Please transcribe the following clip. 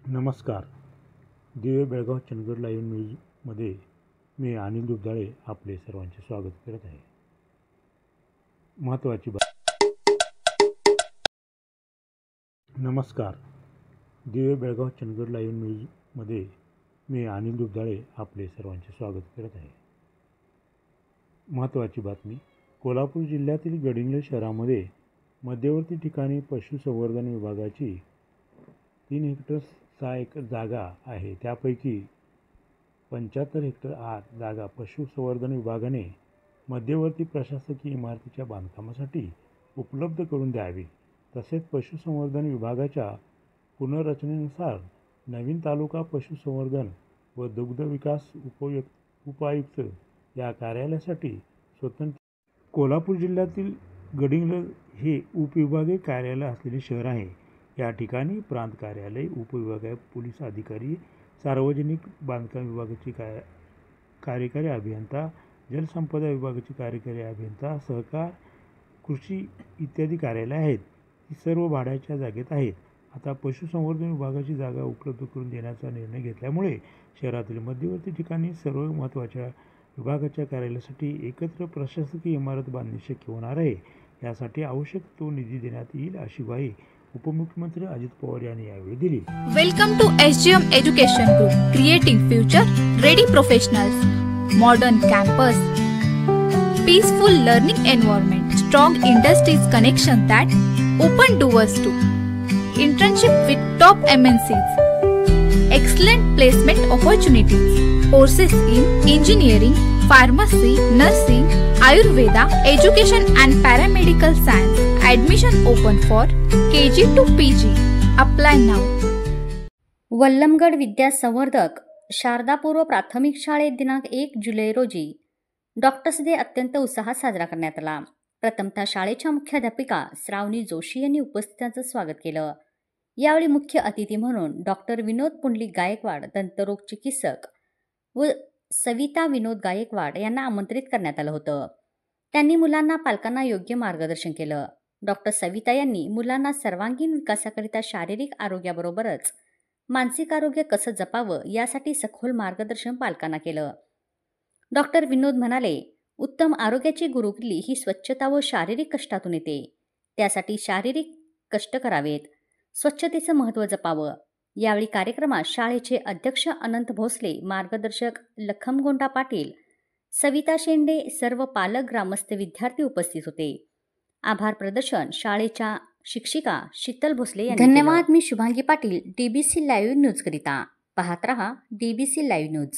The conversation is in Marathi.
नमस्कार. दिव्य बेळगाव चंदगड लाईव्ह न्यूजमध्ये मी अनिल दुबदाळे आपले सर्वांचे स्वागत करत आहे. महत्त्वाची नमस्कार. दिव्य बेळगाव चंदगड लाईव्ह न्यूजमध्ये मी अनिल दुबदाळे आपले सर्वांचे स्वागत करत आहे. महत्त्वाची बातमी. कोल्हापूर जिल्ह्यातील गडिंग्लज शहरामध्ये मध्यवर्ती ठिकाणी पशुसंवर्धन विभागाची 3 हेक्टर 6 एकर जागा आहे. त्यापैकी 75 हेक्टर आत जागा पशुसंवर्धन विभागाने मध्यवर्ती प्रशासकीय इमारतीच्या बांधकामासाठी उपलब्ध करून द्यावी. तसेच पशुसंवर्धन विभागाच्या पुनर्रचनेनुसार नवीन तालुका पशुसंवर्धन व दुग्ध विकास उपायुक्त या कार्यालयासाठी स्वतंत्र. कोल्हापूर जिल्ह्यातील गडिंग्लज हे उपविभागीय कार्यालय असलेले शहर आहे. या ठिकाणी प्रांत कार्यालय, उपविभागीय पोलीस अधिकारी, सार्वजनिक बांधकाम विभागाचे कार्यकारी अभियंता, जलसंपदा विभागाचे कार्यकारी अभियंता, सहकार, कृषी इत्यादी कार्यालय आहेत. ही सर्व भाड्याच्या जागेत आहेत. आता पशुसंवर्धन विभागाची जागा उपलब्ध करून देण्याचा निर्णय घेतल्यामुळे शहरातील मध्यवर्ती ठिकाणी सर्व महत्त्वाच्या विभागाच्या कार्यालयासाठी एकत्र प्रशासकीय इमारत बांधणे शक्य होणार आहे. यासाठी आवश्यक तो निधी देण्यात येईल अशी ग्वाही उपमुख्यमंत्री अजित पवार यांनी यावेळी दिली. Welcome to SGM education group, creating future ready professionals, modern campus, peaceful learning environment, strong industries connection that open doors to internship with top MNCs, excellent placement opportunities, courses in engineering, pharmacy, nursing, Ayurveda, education and paramedical science. Admission open for KG to PG. Apply now. वल्लमगड विद्या संवर्धक शारदा पूर्व प्राथमिक शाळेत दिनांक 1 जुलै रोजी डॉक्टर्स डे अत्यंत उत्साहात साजरा करण्यात आला. प्रथमतः शाळेच्या मुख्याध्यापिका श्रावणी जोशी यांनी उपस्थितांचं स्वागत केलं. यावेळी मुख्य अतिथी म्हणून डॉक्टर विनोद पुंडलिक गायकवाड, दंतरोग चिकित्सक व सविता विनोद गायकवाड यांना आमंत्रित करण्यात आलं होतं. त्यांनी मुलांना पालकांना योग्य मार्गदर्शन केलं. डॉक्टर सविता यांनी मुलांना सर्वांगीण विकासाकरिता शारीरिक आरोग्याबरोबरच मानसिक आरोग्य कसं जपावं यासाठी सखोल मार्गदर्शन पालकांना केलं. डॉक्टर विनोद म्हणाले, उत्तम आरोग्याची गुरुकिल्ली ही स्वच्छता व शारीरिक कष्टातून येते. त्यासाठी शारीरिक कष्ट करावेत, स्वच्छतेचं महत्त्व जपावं. यावेळी कार्यक्रमात शाळेचे अध्यक्ष अनंत भोसले, मार्गदर्शक लखमगोंडा पाटील, सविता शेंडे, सर्व पालक, ग्रामस्थ, विद्यार्थी उपस्थित होते. आभार प्रदर्शन शाळेच्या शिक्षिका शीतल भोसले यांनी धन्यवाद. मी Shubhangi Patil, DBC live news करिता पाहत रहा DBC लाईव्ह न्यूज.